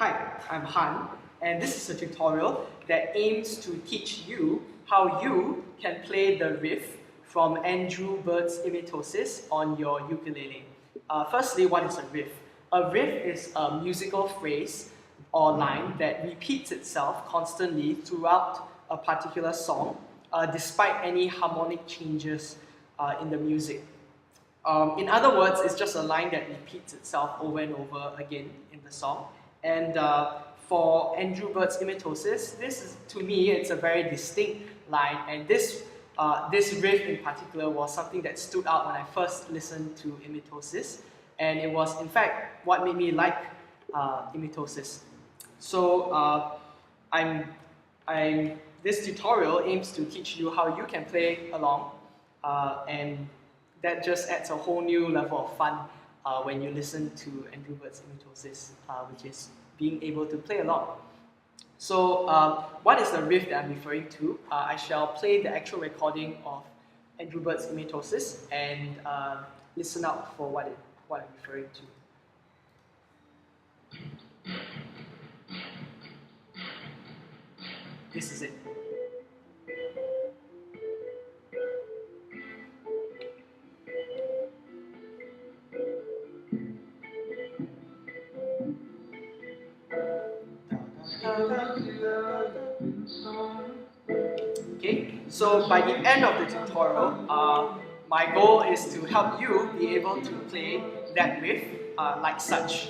Hi, I'm Han, and this is a tutorial that aims to teach you how you can play the riff from Andrew Bird's Imitosis on your ukulele. Firstly, what is a riff? A riff is a musical phrase or line that repeats itself constantly throughout a particular song, despite any harmonic changes in the music. In other words, it's just a line that repeats itself over and over again in the song. And for Andrew Bird's Imitosis, this is, to me, it's a very distinct line. And this riff in particular was something that stood out when I first listened to Imitosis. And it was, in fact, what made me like Imitosis. So this tutorial aims to teach you how you can play along, and that just adds a whole new level of fun when you listen to Andrew Bird's Imitosis, which is being able to play along. So what is the riff that I'm referring to? I shall play the actual recording of Andrew Bird's Imitosis and listen out for what I'm referring to. This is it. Okay, so by the end of the tutorial, my goal is to help you be able to play that riff like such.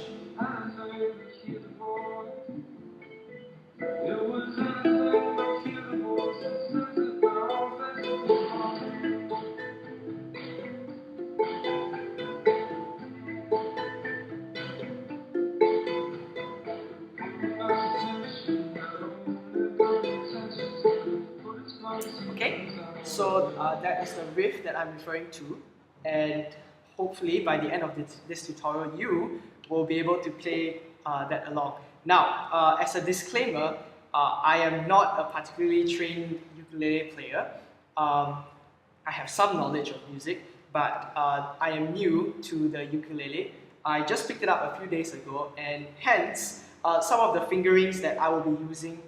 Okay, so that is the riff that I'm referring to, and hopefully by the end of this tutorial you will be able to play that along. Now, as a disclaimer, I am not a particularly trained ukulele player. I have some knowledge of music, but I am new to the ukulele. I just picked it up a few days ago, and hence some of the fingerings that I will be using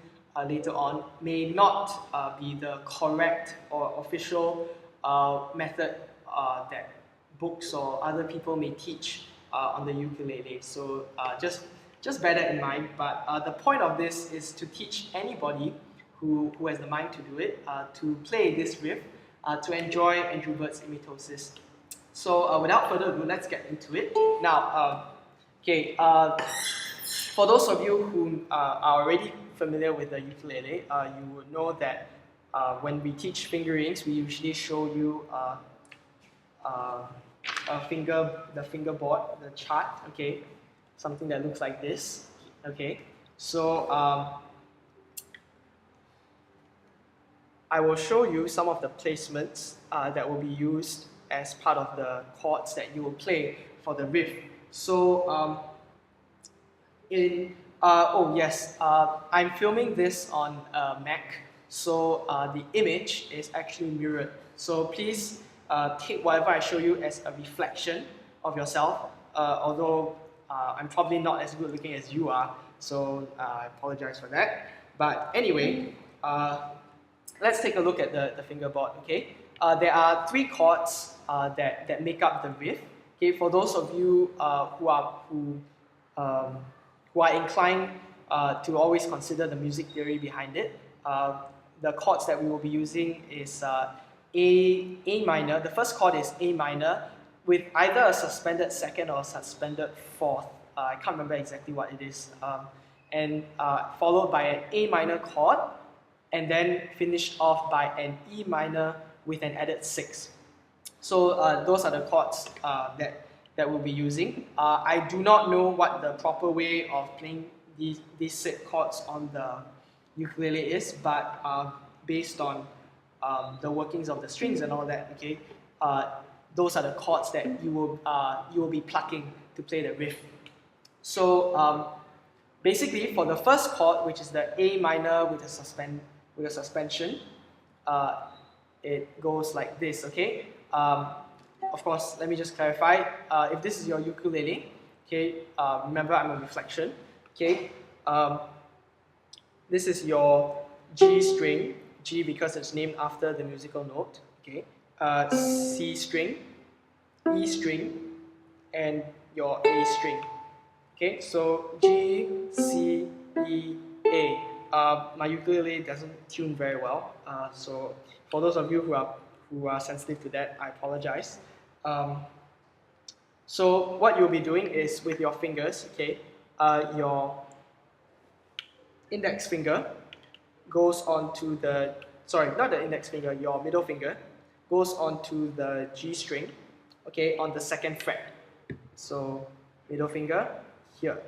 later on may not be the correct or official method that books or other people may teach on the ukulele. So just bear that in mind. But the point of this is to teach anybody who has the mind to do it to play this riff, to enjoy Andrew Bird's Imitosis. So without further ado, let's get into it. Now, for those of you who are already familiar with the ukulele, you would know that when we teach fingerings, we usually show you the fingerboard, the chart, okay, something that looks like this, okay. So I will show you some of the placements that will be used as part of the chords that you will play for the riff. So I'm filming this on Mac, so the image is actually mirrored. So please take whatever I show you as a reflection of yourself, although I'm probably not as good looking as you are, so I apologize for that. But anyway, let's take a look at the fingerboard, okay? There are three chords that make up the riff. Okay, for those of you who are inclined to always consider the music theory behind it, the chords that we will be using is A minor. The first chord is A minor with either a suspended second or a suspended fourth. I can't remember exactly what it is. And followed by an A minor chord, and then finished off by an E minor with an added 6. So those are the chords that we'll be using. I do not know what the proper way of playing these set chords on the ukulele is, but based on the workings of the strings and all that, okay, those are the chords that you will be plucking to play the riff. So basically, for the first chord, which is the A minor with a suspension, it goes like this, okay. Of course, let me just clarify. If this is your ukulele, okay, remember I'm a reflection. Okay, This is your G string, G because it's named after the musical note, okay? C string, E string, and your A string. Okay, so G, C, E, A. My ukulele doesn't tune very well, so for those of you who are sensitive to that, I apologize. So what you'll be doing is with your fingers, okay, your index finger goes onto the, sorry, not the index finger, your middle finger goes onto the G string, okay, on the 2nd fret. So middle finger here,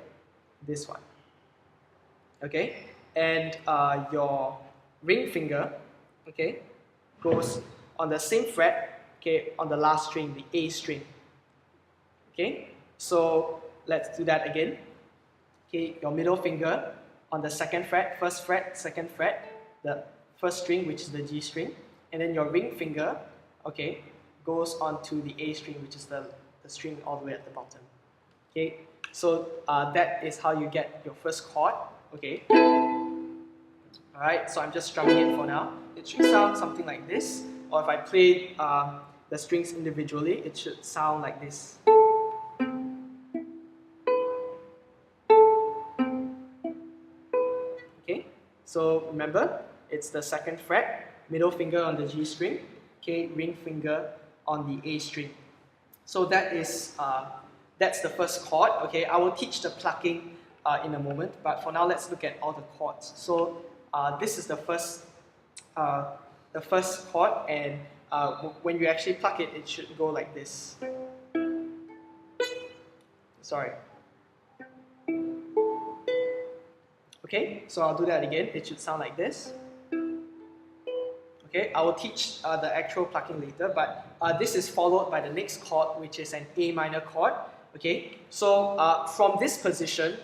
this one, okay, and your ring finger, okay, goes on the same fret, okay, on the last string, the A string. Okay, so let's do that again. Okay, your middle finger on the 2nd fret, 1st fret, 2nd fret, the 1st string, which is the G string, and then your ring finger, okay, goes onto the A string, which is the string all the way at the bottom. Okay, so that is how you get your first chord. Okay, alright, so I'm just strumming it for now. It should sound something like this, or if I play the strings individually, it should sound like this. Okay, so remember, it's the 2nd fret, middle finger on the G string, okay, ring finger on the A string. So that is that's the first chord. Okay, I will teach the plucking in a moment, but for now let's look at all the chords. So this is the first chord, and when you actually pluck it, it should go like this. Sorry. Okay, so I'll do that again. It should sound like this. Okay, I will teach the actual plucking later, but this is followed by the next chord, which is an A minor chord. Okay, so from this position,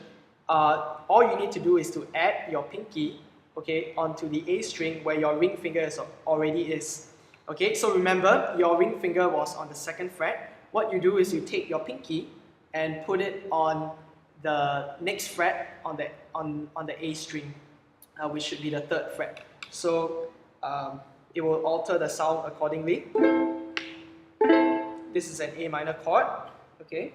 all you need to do is to add your pinky, okay, onto the A string where your ring finger already is. Okay, so remember, your ring finger was on the 2nd fret. What you do is you take your pinky and put it on the next fret on the A string, which should be the 3rd fret. So it will alter the sound accordingly. This is an A minor chord. Okay.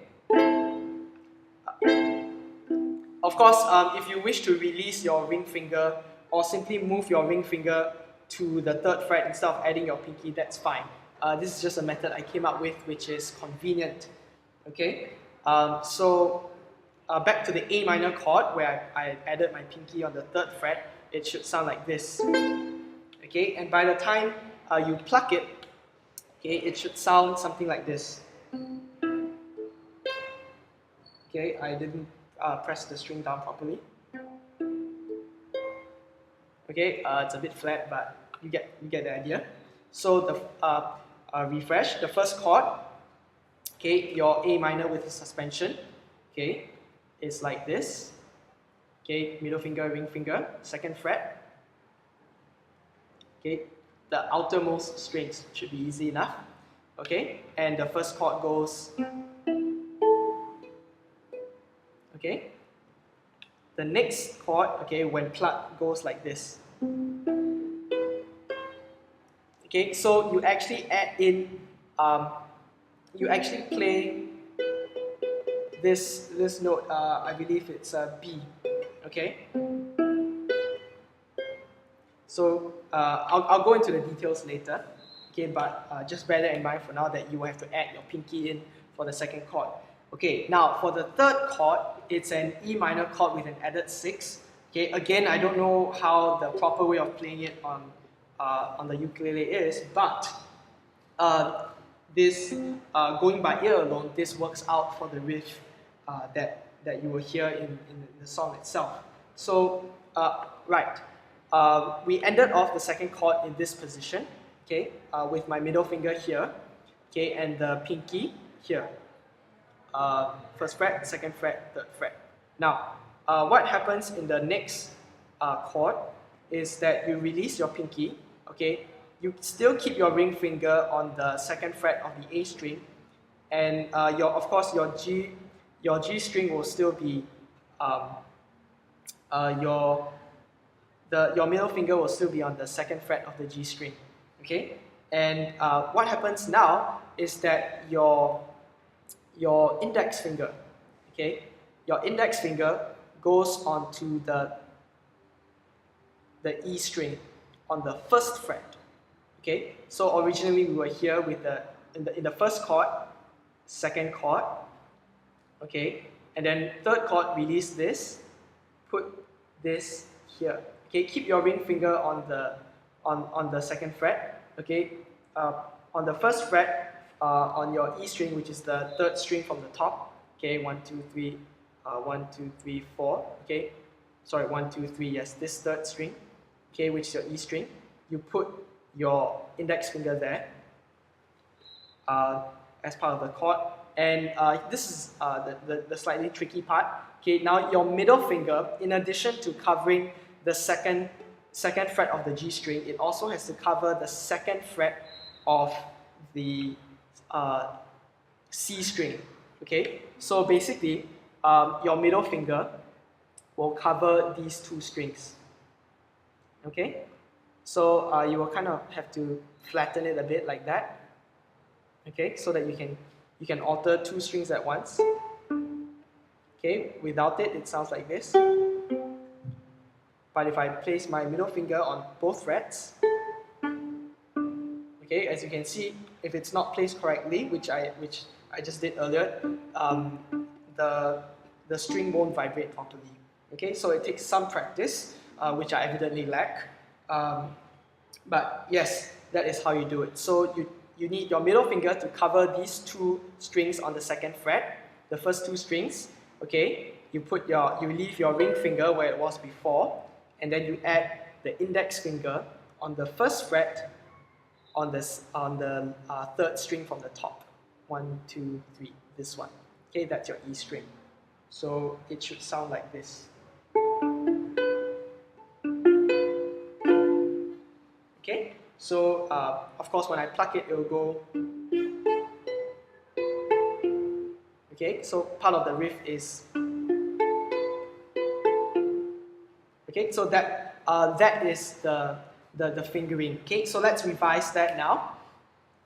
Of course, if you wish to release your ring finger or simply move your ring finger to the 3rd fret instead of adding your pinky, that's fine. This is just a method I came up with, which is convenient. Okay. So back to the A minor chord where I added my pinky on the 3rd fret, it should sound like this. Okay, and by the time you pluck it, okay, it should sound something like this. Okay, I didn't press the string down properly. Okay, it's a bit flat, but you get the idea. So the refresh, the first chord, okay, your A minor with a suspension, okay, is like this. Okay, middle finger, ring finger, 2nd fret. Okay, the outermost strings should be easy enough. Okay, and the first chord goes. Okay, the next chord, okay, when plucked, goes like this. Okay, so you actually add in, you actually play this note. I believe it's a B. Okay. So I'll go into the details later, okay, but just bear that in mind for now that you will have to add your pinky in for the 2nd chord. Okay, now for the 3rd chord, it's an E minor chord with an added 6. Okay, again, I don't know how the proper way of playing it on the ukulele is, but this going by ear alone, this works out for the riff that you will hear in the song itself. So right. We ended off the 2nd chord in this position, okay, with my middle finger here, okay, and the pinky here. 1st fret, 2nd fret, 3rd fret. Now, what happens in the next chord is that you release your pinky, okay, you still keep your ring finger on the 2nd fret of the A string, and of course your G string will still be your middle finger will still be on the second fret of the G string. Okay, and what happens now is that your index finger, okay, your index finger goes onto the E string on the first fret. Okay, so originally we were here with in the first chord, second chord, okay, and then third chord, release this, put this here. Okay, keep your ring finger on the second fret. Okay, on the first fret, on your E string, which is the third string from the top. Okay, 1, 2, 3, 1, 2, 3, 4. Okay, sorry, 1, 2, 3. Yes, this third string. Okay, which is your E string. You put your index finger there as part of the chord, and this is the slightly tricky part. Okay, now your middle finger, in addition to covering the second fret of the G string, it also has to cover the second fret of the C string. Okay, so basically, your middle finger will cover these two strings. Okay, so you will kind of have to flatten it a bit like that. Okay, so that you can alter two strings at once. Okay, without it, it sounds like this. But if I place my middle finger on both frets, okay, as you can see, if it's not placed correctly, which I just did earlier, the string won't vibrate properly. Okay, so it takes some practice, which I evidently lack. But yes, that is how you do it. So you need your middle finger to cover these two strings on the second fret, the first two strings. Okay, you leave your ring finger where it was before, and then you add the index finger on the first fret on the third string from the top. 1, 2, 3. This one. Okay, that's your E string. So it should sound like this. Okay, so of course when I pluck it, it will go. Okay, so part of the riff is. Okay, so that is the fingering. Okay, so let's revise that now.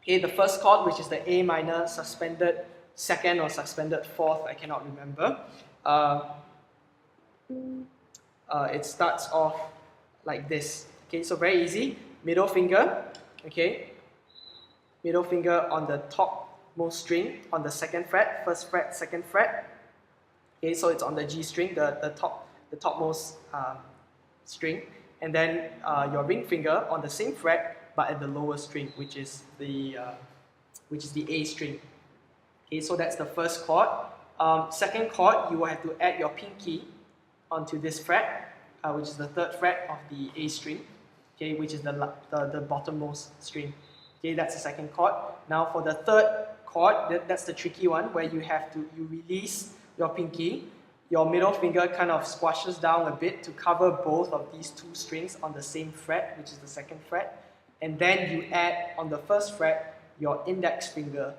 Okay, the first chord, which is the A minor suspended second or suspended fourth, I cannot remember. It starts off like this. Okay, so very easy. Middle finger. Okay, middle finger on the topmost string on the second fret, first fret, second fret. Okay, so it's on the G string, the topmost string, and then your ring finger on the same fret but at the lower string, which is the A string. Okay, so that's the first chord. Second chord, you will have to add your pinky onto this fret, which is the third fret of the A string. Okay, which is the bottommost string. Okay, that's the second chord. Now for the third chord, that's the tricky one, where you release your pinky. Your middle finger kind of squashes down a bit to cover both of these two strings on the same fret, which is the second fret. And then you add on the first fret your index finger,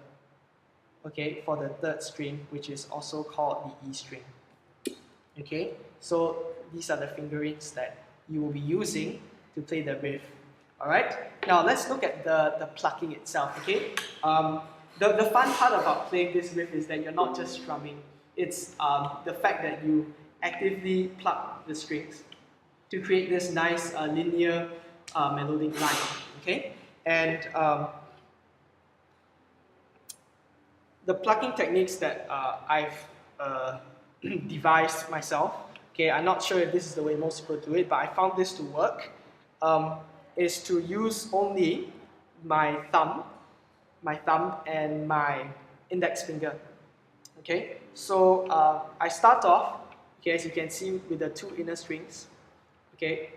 okay, for the third string, which is also called the E string. Okay, so these are the fingerings that you will be using to play the riff. Alright, now let's look at the plucking itself. Okay, the fun part about playing this riff is that you're not just strumming. It's the fact that you actively pluck the strings to create this nice linear melodic line. Okay, and the plucking techniques that I've devised myself. Okay, I'm not sure if this is the way most people do it, but I found this to work. Is to use only my thumb and my index finger. Okay, so I start off, okay, as you can see, with the two inner strings. Okay,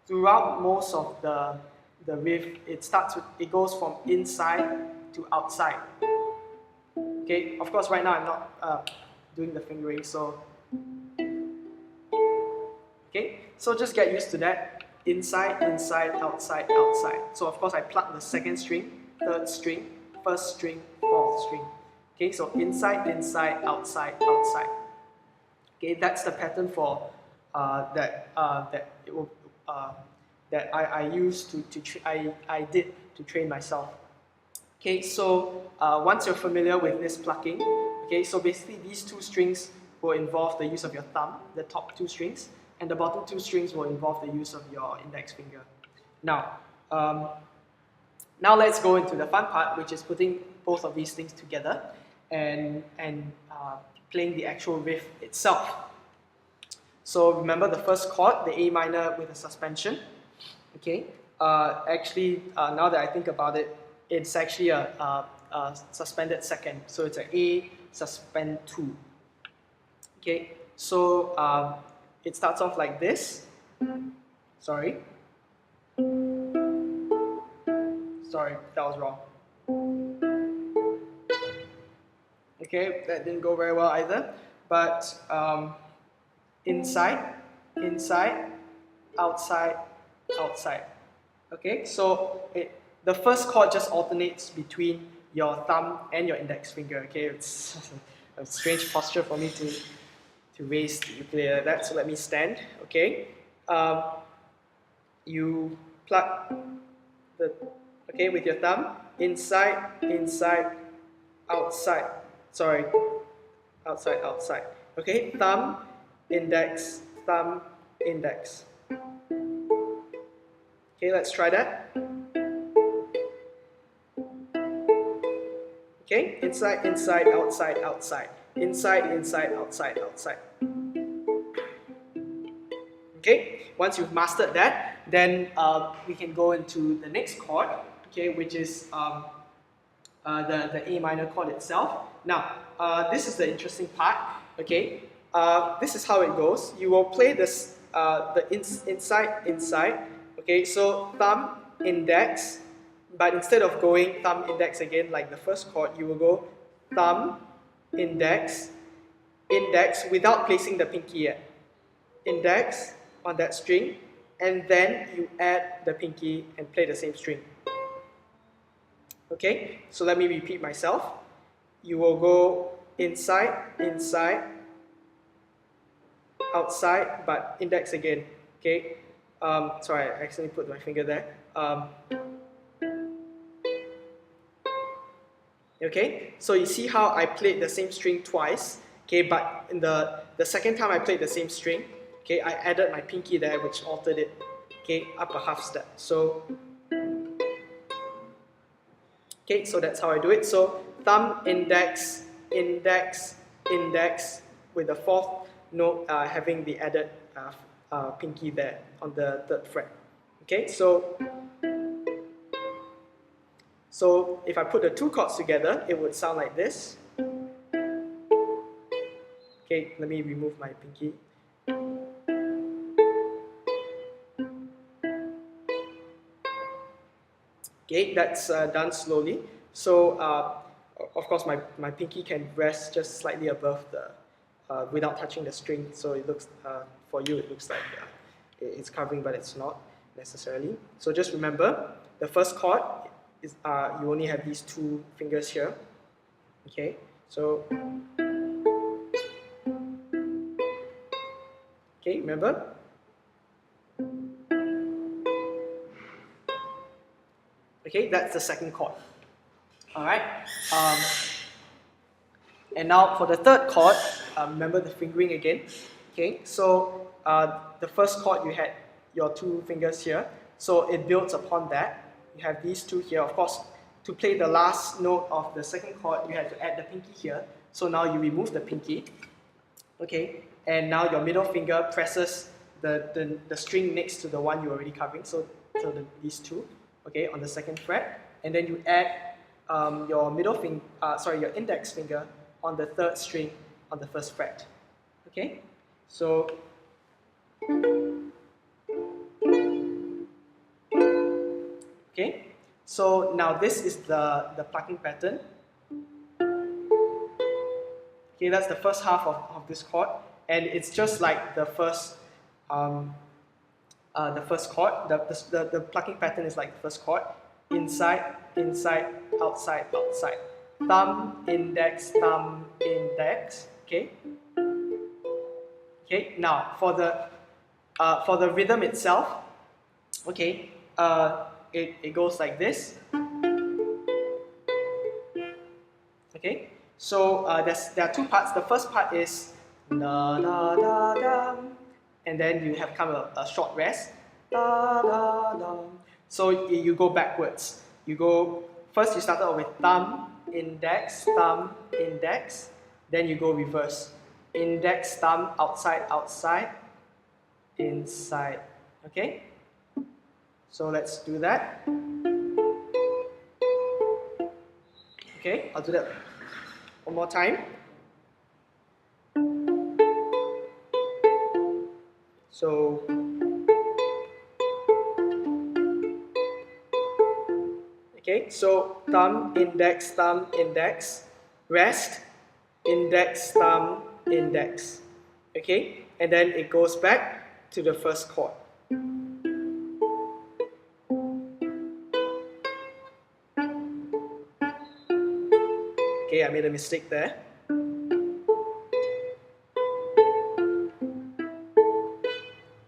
throughout most of the riff, it goes from inside to outside. Okay, of course, right now I'm not doing the fingering, so okay, so just get used to that. Inside, inside, outside, outside. So of course I pluck the second string, third string, first string, fourth string. Okay, so inside, inside, outside, outside. Okay, that's the pattern for that I used I did to train myself. Okay, so once you're familiar with this plucking, okay, so basically these two strings will involve the use of your thumb, the top two strings, and the bottom two strings will involve the use of your index finger. Now, now let's go into the fun part, which is putting both of these things together and playing the actual riff itself. So remember the first chord, the A minor with a suspension. Okay, actually, now that I think about it, it's actually a suspended second. So it's an A suspend 2. Okay, so it starts off like this. Sorry, that was wrong. Okay, that didn't go very well either. But inside, inside, outside, outside. Okay, so the first chord just alternates between your thumb and your index finger. Okay, it's a strange posture for me to raise the ukulele like that. So let me stand. Okay, you pluck with your thumb inside, inside, outside. Sorry, outside, outside. Okay, thumb, index, thumb, index. Okay, let's try that. Okay, inside, inside, outside, outside. Inside, inside, outside, outside. Okay, once you've mastered that, then we can go into the next chord, okay, which is the A minor chord itself. Now, this is the interesting part, okay. This is how it goes. You will play this, inside, inside, okay, so thumb, index, but instead of going thumb, index again like the first chord, you will go thumb, index, index without placing the pinky yet. Index on that string, and then you add the pinky and play the same string. Okay, so let me repeat myself. You will go inside, inside, outside, but index again. Okay, sorry, I accidentally put my finger there. Okay, so you see how I played the same string twice. Okay, but in the second time I played the same string, okay, I added my pinky there, which altered it, okay, up a half step. So, okay, so that's how I do it. So thumb, index, index, index, with the fourth note having the added pinky there on the third fret. Okay, so if I put the two chords together, it would sound like this. Okay, let me remove my pinky. Okay, that's done slowly. So, of course, my pinky can rest just slightly above the, without touching the string. So it looks, for you, it looks like it's covering, but it's not necessarily. So just remember, the first chord is you only have these two fingers here. Okay, so okay, remember. Okay, that's the second chord. Alright. And now for the third chord, remember the fingering again. Okay, so the first chord you had your two fingers here, so it builds upon that. You have these two here. Of course, to play the last note of the second chord, you have to add the pinky here. So now you remove the pinky. Okay, and now your middle finger presses the string next to the one you're already covering. So these two. Okay, on the second fret, and then you add your your index finger on the third string on the first fret. Okay, so now this is the plucking pattern. Okay, that's the first half of this chord, and it's just like the first chord. The plucking pattern is like the first chord. Inside, inside, outside, outside. Thumb, index, thumb, index. Okay. Okay. Now for the for the rhythm itself, okay, it goes like this. Okay, so there are two parts. The first part is da da da da, and then you have kind of a short rest. Da da da. So you go backwards. You go first. You started off with thumb, index, then you go reverse. Index, thumb, outside, outside, inside. Okay. So let's do that. Okay, I'll do that one more time. So, okay, so thumb, index, rest, index, thumb, index. Okay, and then it goes back to the first chord. Okay, I made a mistake there.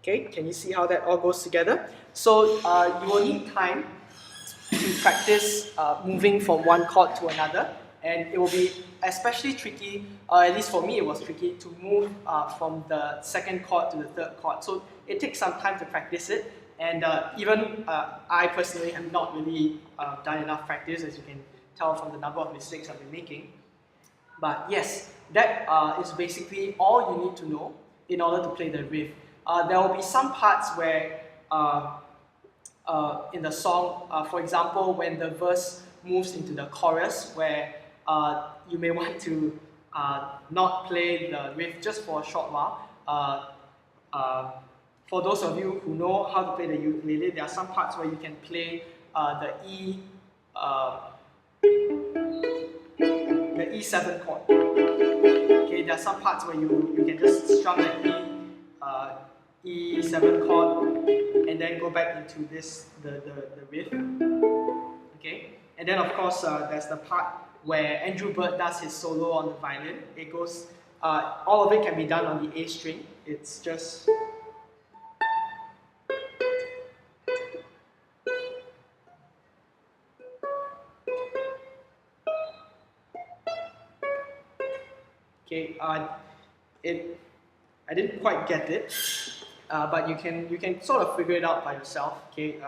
Okay, can you see how that all goes together? So you will need time to practice moving from one chord to another, and it will be especially tricky, at least for me it was tricky, to move from the second chord to the third chord. So it takes some time to practice it, and even I personally have not really done enough practice, as you can tell from the number of mistakes I've been making. But yes, that is basically all you need to know in order to play the riff. There will be some parts where in the song, for example, when the verse moves into the chorus, where you may want to not play the riff just for a short while. For those of you who know how to play the ukulele, there are some parts where you can play the E7 chord. Okay, there are some parts where you can just strum the E7 chord and then go back into the riff. Okay, and then of course there's the part where Andrew Bird does his solo on the violin. It goes, all of it can be done on the A string. It's just okay. I didn't quite get it, but you can sort of figure it out by yourself. Okay,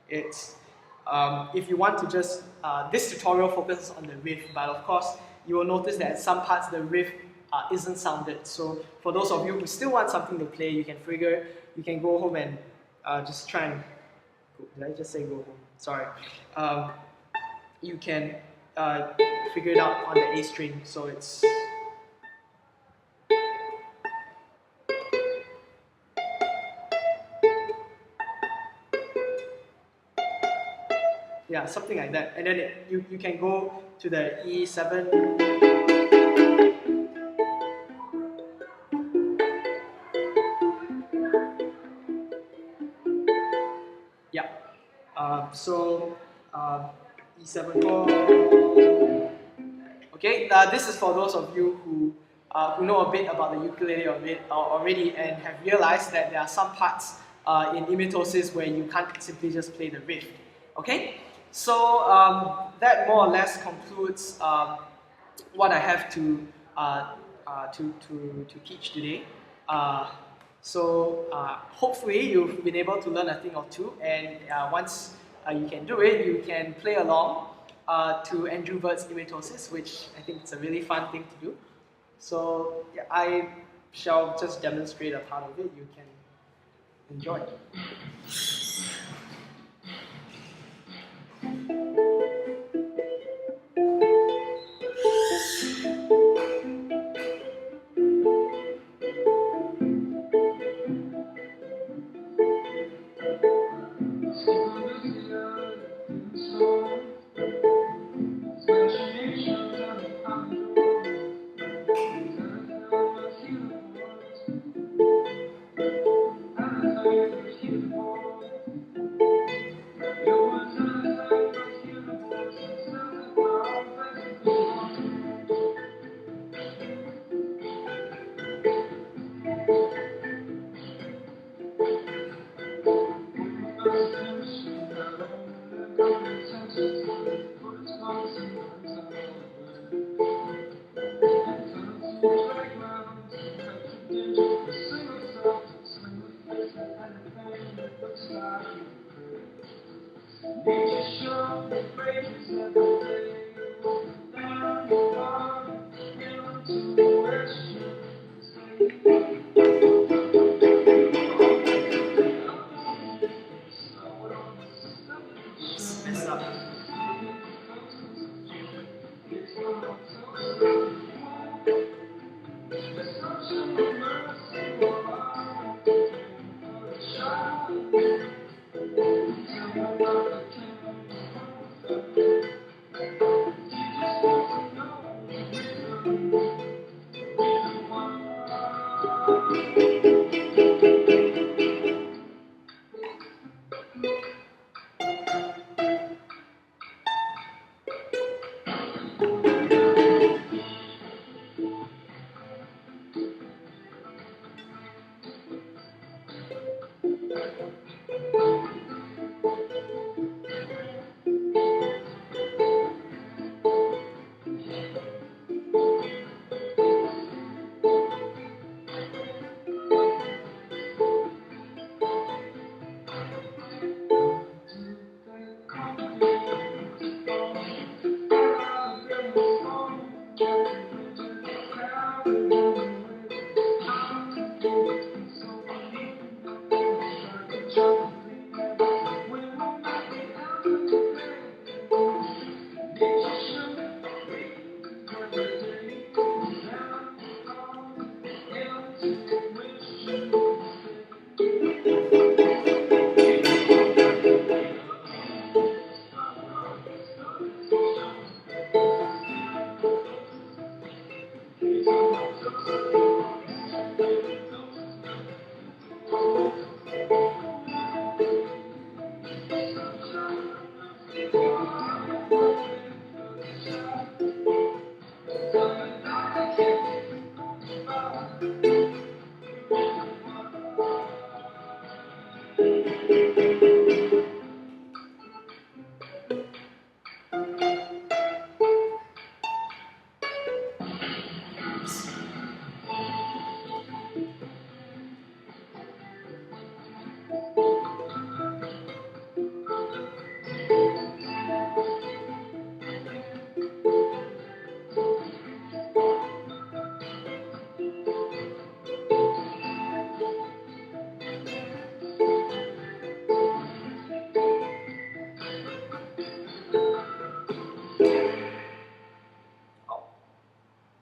it's if you want to just this tutorial focuses on the riff, but of course you will notice that at some parts the riff isn't sounded. So for those of you who still want something to play, you can go home and just try and. Did I just say go home? Sorry. You can figure it out on the A string. So it's. Yeah, something like that. And then you can go to the E7. Yeah. E7 chord. Okay, this is for those of you who know a bit about the ukulele already and have realized that there are some parts in Imitosis where you can't simply just play the riff. Okay, so that more or less concludes what I have to teach today. Hopefully you've been able to learn a thing or two, and once you can do it, you can play along to Andrew Bird's Imitosis, which I think it's a really fun thing to do. So yeah, I shall just demonstrate a part of it. You can enjoy it. Mess up.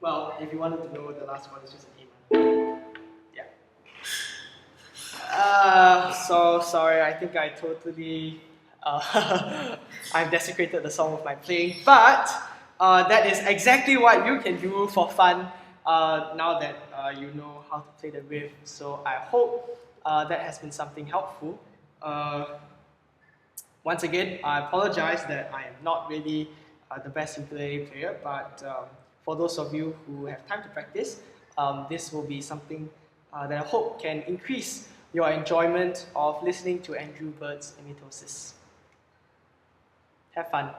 Well, if you wanted to know, the last one is just an A minor. Yeah. So sorry, I think I totally I've desecrated the song with my playing, but that is exactly what you can do for fun now that you know how to play the riff. So I hope that has been something helpful. Once again, I apologize that I am not really the best ukulele player, but for those of you who have time to practice, this will be something that I hope can increase your enjoyment of listening to Andrew Bird's Imitosis. Have fun.